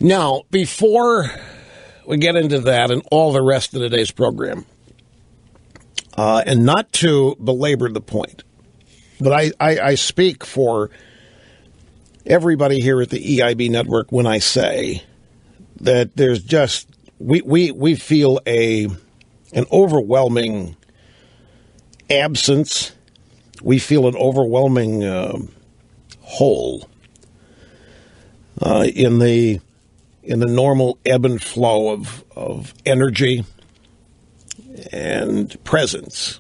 Now, before we get into that and all the rest of today's program, and not to belabor the point, but I speak for everybody here at the EIB network when I say that there's just, we feel an overwhelming absence. We feel an overwhelming hole in the normal ebb and flow of energy and presence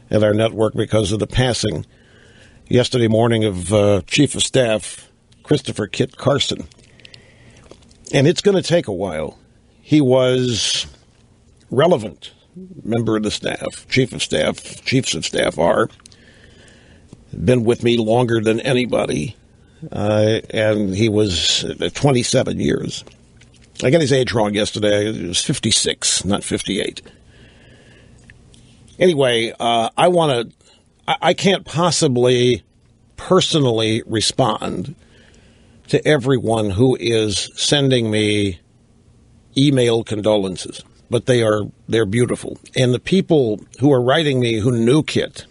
at our network because of the passing yesterday morning of Chief of Staff Christopher Kit Carson. And it's going to take a while. He was relevant member of the staff, chiefs of staff are, been with me longer than anybody, and he was 27 years. I got his age wrong yesterday. It was 56, not 58. Anyway, I can't possibly personally respond to everyone who is sending me email condolences, but they're beautiful. And the people who are writing me who knew Kit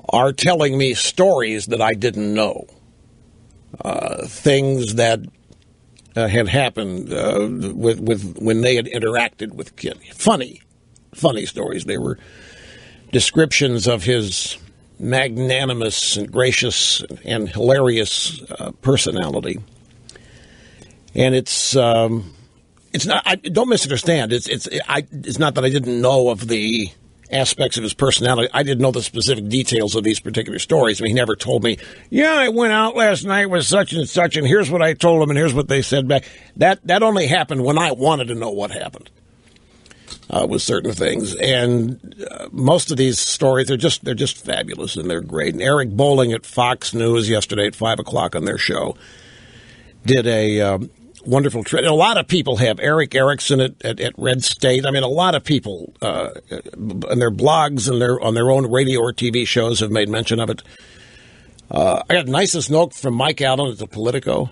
are telling me stories that I didn't know, things that had happened with when they had interacted with Kit. Funny stories. They were descriptions of his magnanimous and gracious and hilarious personality. And it's not. Don't misunderstand. It's not that I didn't know of the aspects of his personality. I didn't know the specific details of these particular stories. I mean, he never told me, yeah, I went out last night with such and such, and here's what I told them, and here's what they said back. That only happened when I wanted to know what happened with certain things. And most of these stories, they're just fabulous, and they're great. And Eric Bolling at Fox News yesterday at 5 o'clock on their show did a wonderful trip. A lot of people have. Eric Erickson at Red State. I mean, a lot of people in their blogs and on their own radio or TV shows have made mention of it. I got the nicest note from Mike Allen at the Politico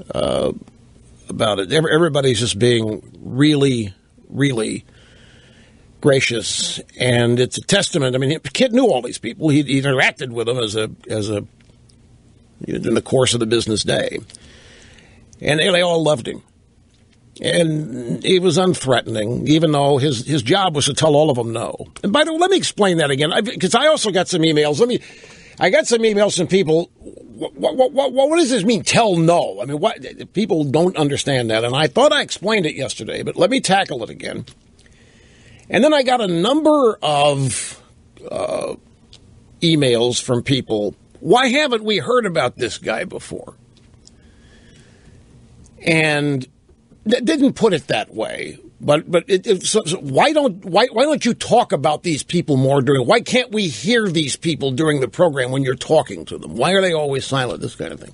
about it. Everybody's just being really, really gracious, and it's a testament. I mean, Kit knew all these people. He interacted with them as a in the course of the business day. And they all loved him. And he was unthreatening, even though his job was to tell all of them no. And by the way, let me explain that again, because I also got some emails. I got some emails from people. What does this mean, tell no? I mean, people don't understand that. And I thought I explained it yesterday, but let me tackle it again. And then I got a number of emails from people. Why haven't we heard about this guy before? And they didn't put it that way, but so why don't you talk about these people more why can't we hear these people during the program when you're talking to them? Why are they always silent? This kind of thing.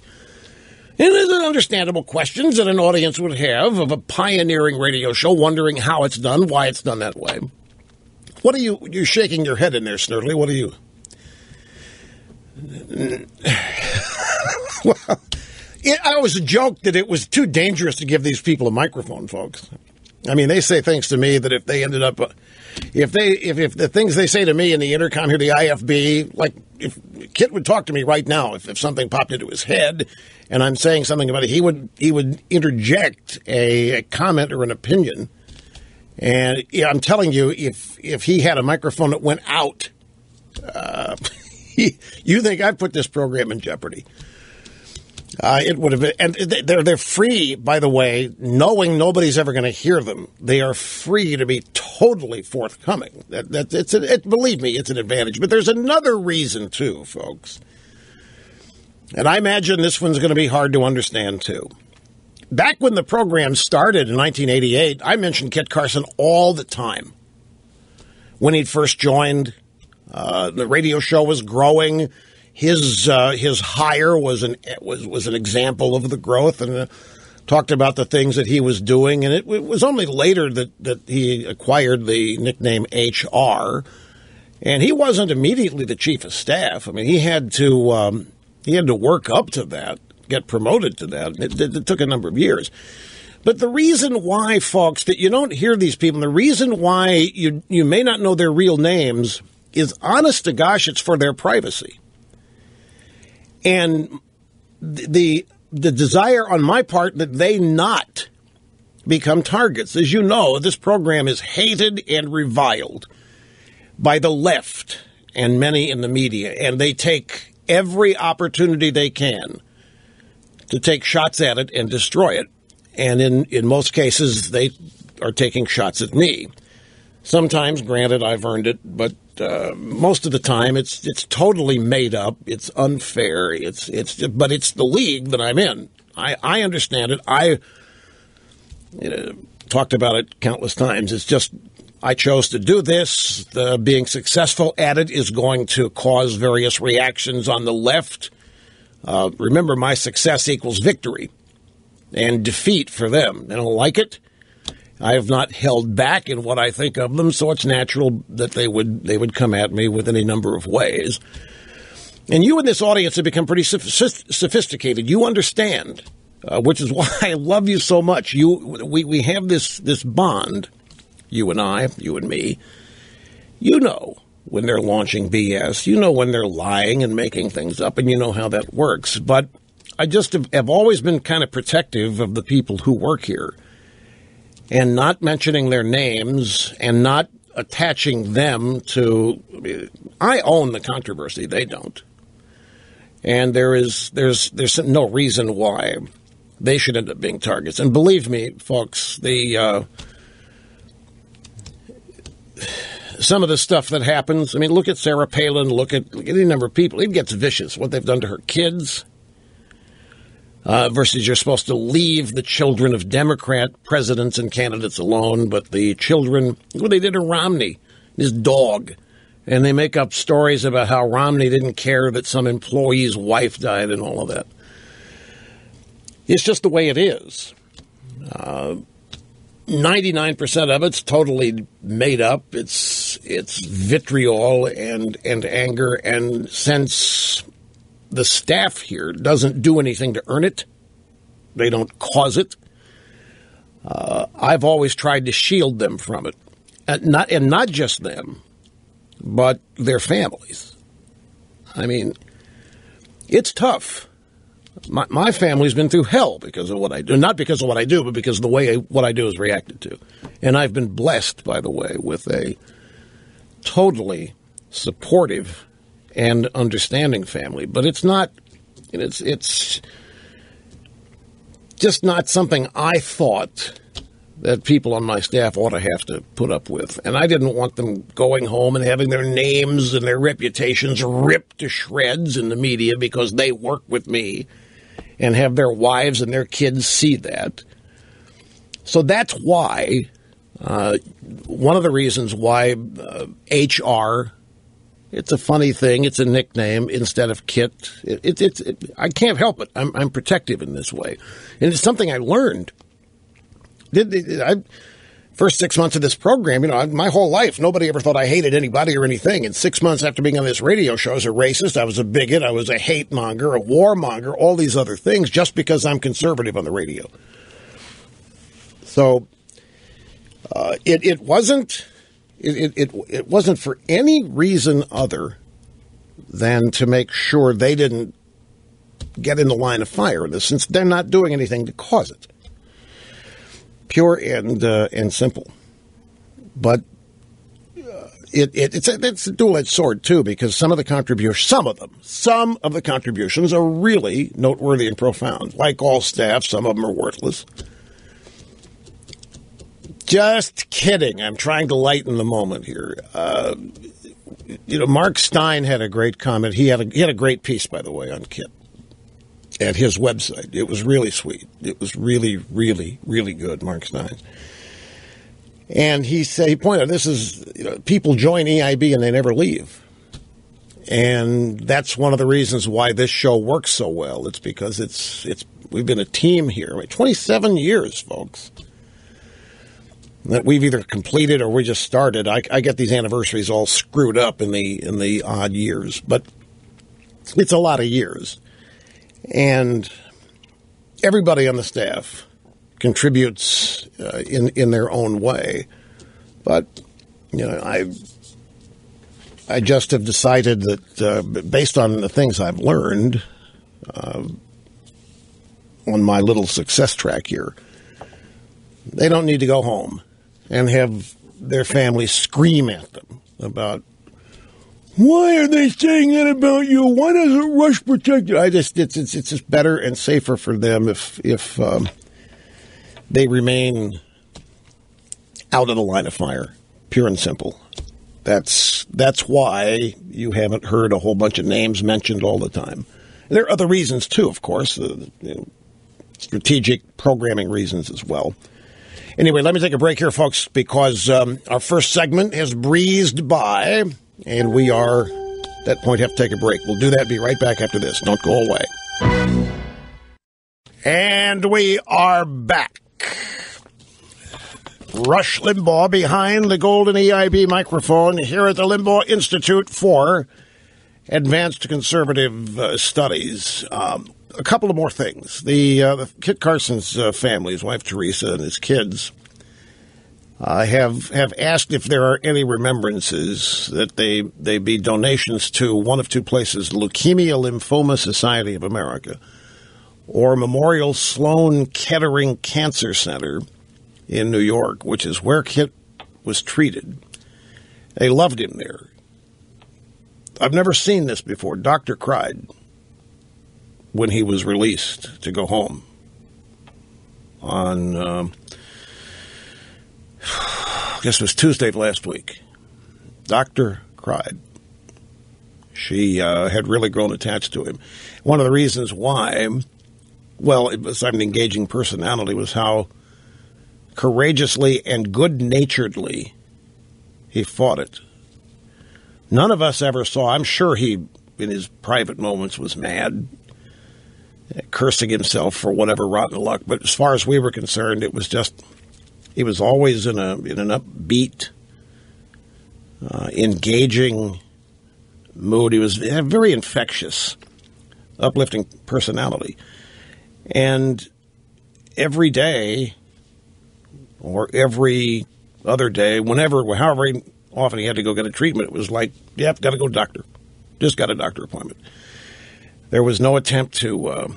And there's understandable questions that an audience would have of a pioneering radio show, wondering how it's done, why it's done that way. You're shaking your head in there, Snurdly. What are you? Well, I always joked that it was too dangerous to give these people a microphone, folks. I mean, they say things to me that if they ended up, if the things they say to me in the intercom here, the IFB, like if Kit would talk to me right now, if something popped into his head and I'm saying something about it, he would interject a comment or an opinion. And yeah, I'm telling you, if he had a microphone that went out, you think I'd put this program in jeopardy. It would have been, and they're free, by the way, knowing nobody's ever going to hear them. They are free to be totally forthcoming. Believe me, it's an advantage. But there's another reason too, folks. And I imagine this one's going to be hard to understand too. Back when the program started in 1988, I mentioned Kit Carson all the time. When he'd first joined, the radio show was growing. His hire was an example of the growth, and talked about the things that he was doing. And it was only later that he acquired the nickname HR, and he wasn't immediately the chief of staff. I mean, he had to work up to that get promoted to that. It took a number of years. But the reason why, folks, that you don't hear these people, the reason why you may not know their real names is, honest to gosh, it's for their privacy. And the desire on my part that they not become targets. As you know, this program is hated and reviled by the left and many in the media, and they take every opportunity they can to take shots at it and destroy it. And in most cases, they are taking shots at me. Sometimes, granted, I've earned it, but most of the time, it's totally made up. It's unfair. But it's the league that I'm in. I understand it. I talked about it countless times. It's just I chose to do this. Being successful at it is going to cause various reactions on the left. Remember, my success equals victory and defeat for them. They don't like it. I have not held back in what I think of them, so it's natural that they would come at me with any number of ways. And you in this audience have become pretty sophisticated. You understand, which is why I love you so much. We have this bond, you and I, you and me. You know when they're launching BS. You know when they're lying and making things up, and you know how that works. But I just have always been kind of protective of the people who work here, and not mentioning their names and not attaching them to. I own the controversy; they don't, and there's no reason why they should end up being targets. And believe me, folks, some of the stuff that happens. I mean, look at Sarah Palin. Look at any number of people. It gets vicious. What they've done to her kids. Versus you're supposed to leave the children of Democrat presidents and candidates alone, but the children, what they did to Romney, his dog, and they make up stories about how Romney didn't care that some employee's wife died and all of that. It's just the way it is. 99% of it's totally made up. It's vitriol and anger, and since the staff here doesn't do anything to earn it, they don't cause it, I've always tried to shield them from it. And not just them, but their families. I mean, it's tough. My family's been through hell because of what I do. Not because of what I do, but because of the way what I do is reacted to. And I've been blessed, by the way, with a totally supportive and understanding family. But it's not, it's just not something I thought that people on my staff ought to have to put up with. And I didn't want them going home and having their names and their reputations ripped to shreds in the media because they work with me, and have their wives and their kids see that. So that's why, one of the reasons why HR, it's a funny thing, it's a nickname instead of Kit. I can't help it. I'm protective in this way. And it's something I learned. First 6 months of this program, my whole life, nobody ever thought I hated anybody or anything. And 6 months after being on this radio show, I was a racist, I was a bigot, I was a hate monger, a warmonger, all these other things, just because I'm conservative on the radio. So it wasn't for any reason other than to make sure they didn't get in the line of fire, since they're not doing anything to cause it. Pure and simple, but it's a dual-edged sword too, because some of the contributions are really noteworthy and profound. Like all staff, some of them are worthless. Just kidding. I'm trying to lighten the moment here. Mark Stein had a great comment. He had a great piece, by the way, on Kit at his website. It was really sweet. It was really, really, really good, Mark Stein. And he pointed out, this is, people join EIB and they never leave. And that's one of the reasons why this show works so well. It's because we've been a team here. 27 years, folks, that we've either completed or we just started. I get these anniversaries all screwed up in the odd years, but it's a lot of years. And everybody on the staff contributes in their own way. But, I just have decided that based on the things I've learned on my little success track here, they don't need to go home and have their family scream at them about, why are they saying that about you? Why doesn't Rush protect you? It's just better and safer for them if they remain out of the line of fire, pure and simple. That's why you haven't heard a whole bunch of names mentioned all the time. And there are other reasons too, of course, strategic programming reasons as well. Anyway, let me take a break here, folks, because our first segment has breezed by, and we are, at that point, have to take a break. We'll do that. Be right back after this. Don't go away. And we are back. Rush Limbaugh behind the golden EIB microphone here at the Limbaugh Institute for Advanced Conservative Studies. A couple of more things. The Kit Carson's family, his wife Teresa and his kids, have asked if there are any remembrances that they be donations to one of two places: Leukemia Lymphoma Society of America or Memorial Sloan Kettering Cancer Center in New York, which is where Kit was treated. They loved him there. I've never seen this before. Doctor cried when he was released to go home on, I guess it was Tuesday of last week. Doctor cried. She had really grown attached to him. One of the reasons why, besides an engaging personality, was how courageously and good-naturedly he fought it. None of us ever saw, I'm sure he, in his private moments, was mad, cursing himself for whatever rotten luck. But as far as we were concerned, it was just, he was always in an upbeat, engaging mood. He was a very infectious, uplifting personality. And every day, or every other day, however often he had to go get a treatment, it was like, yep, got to go to the doctor. Just got a doctor appointment. There was no attempt to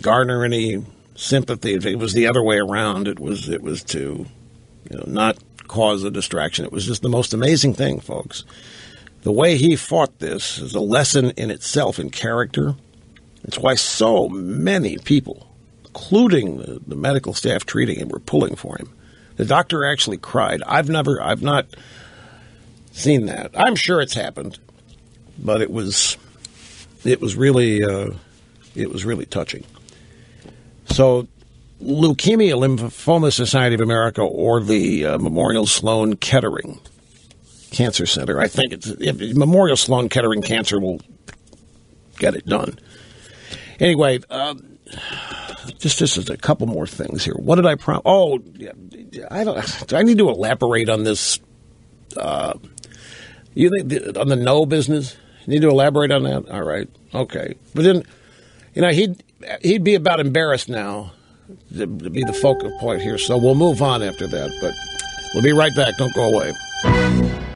garner any sympathy. It was the other way around. It was to not cause a distraction. It was just the most amazing thing, folks. The way he fought this is a lesson in itself in character. It's why so many people, including the medical staff treating him, were pulling for him. The doctor actually cried. I've not seen that. I'm sure it's happened, but it was really touching. So, Leukemia Lymphoma Society of America or the Memorial Sloan Kettering Cancer Center. I think Memorial Sloan Kettering Cancer will get it done. Anyway, just a couple more things here. What did I promise? Oh, yeah, do I need to elaborate on this? You think on the no business? You need to elaborate on that? All right, okay. But then, he'd be about embarrassed now to be the focal point here. So we'll move on after that. But we'll be right back. Don't go away.